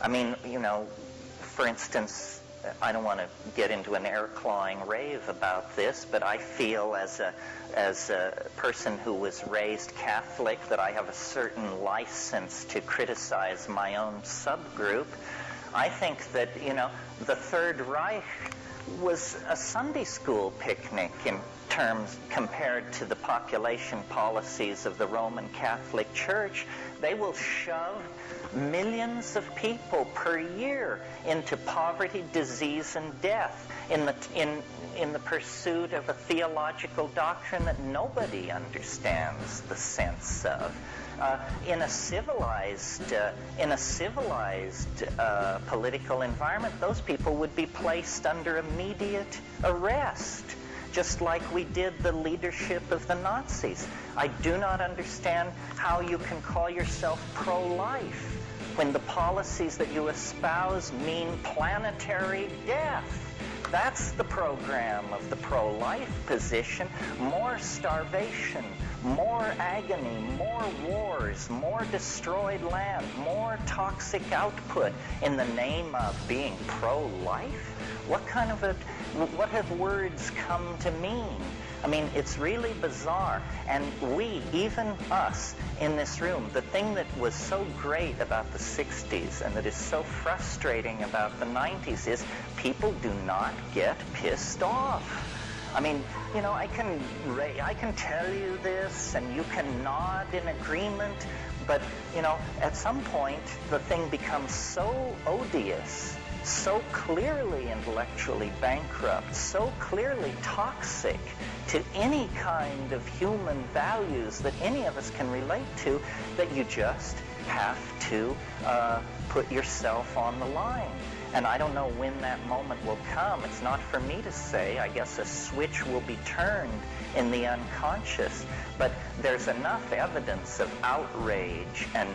I mean, you know, for instance, I don't want to get into an air-clawing rave about this, but I feel as a person who was raised Catholic that I have a certain license to criticize my own subgroup. I think that, you know, the Third Reich was a Sunday school picnic in terms compared to the population policies of the Roman Catholic Church. They will shove millions of people per year into poverty, disease, and death in the pursuit of a theological doctrine that nobody understands the sense of. In a civilized political environment, those people would be placed under immediate arrest, just like we did the leadership of the Nazis. I do not understand how you can call yourself pro-life when the policies that you espouse mean planetary death. That's the program of the pro-life position. More starvation, more agony, more wars, more destroyed land, more toxic output in the name of being pro-life? What have words come to mean? I mean, it's really bizarre. And we, even us in this room, the thing that was so great about the 60s and that is so frustrating about the 90s is people do not get pissed off. I mean, you know, I can tell you this and you can nod in agreement, but, you know, at some point the thing becomes so odious, so clearly intellectually bankrupt, so clearly toxic to any kind of human values that any of us can relate to, that you just have to put yourself on the line. And I don't know when that moment will come. It's not for me to say. I guess a switch will be turned in the unconscious. But there's enough evidence of outrage and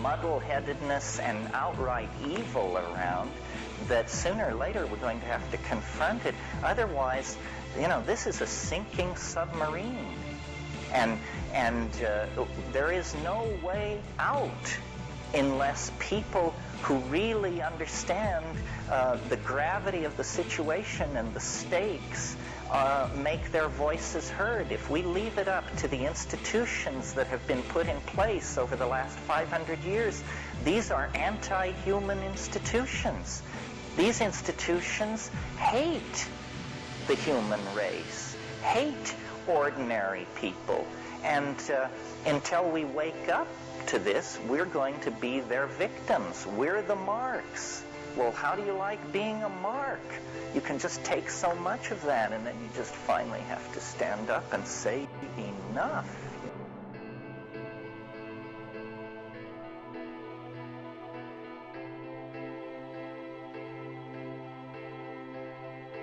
muddle-headedness and outright evil around that sooner or later we're going to have to confront it. Otherwise, you know, this is a sinking submarine. And there is no way out unless people who really understand the gravity of the situation and the stakes make their voices heard. If we leave it up to the institutions that have been put in place over the last 500 years, these are anti-human institutions. These institutions hate the human race, hate ordinary people. And until we wake up to this, we're going to be their victims. We're the marks. Well, how do you like being a mark? You can just take so much of that, and then you just finally have to stand up and say enough.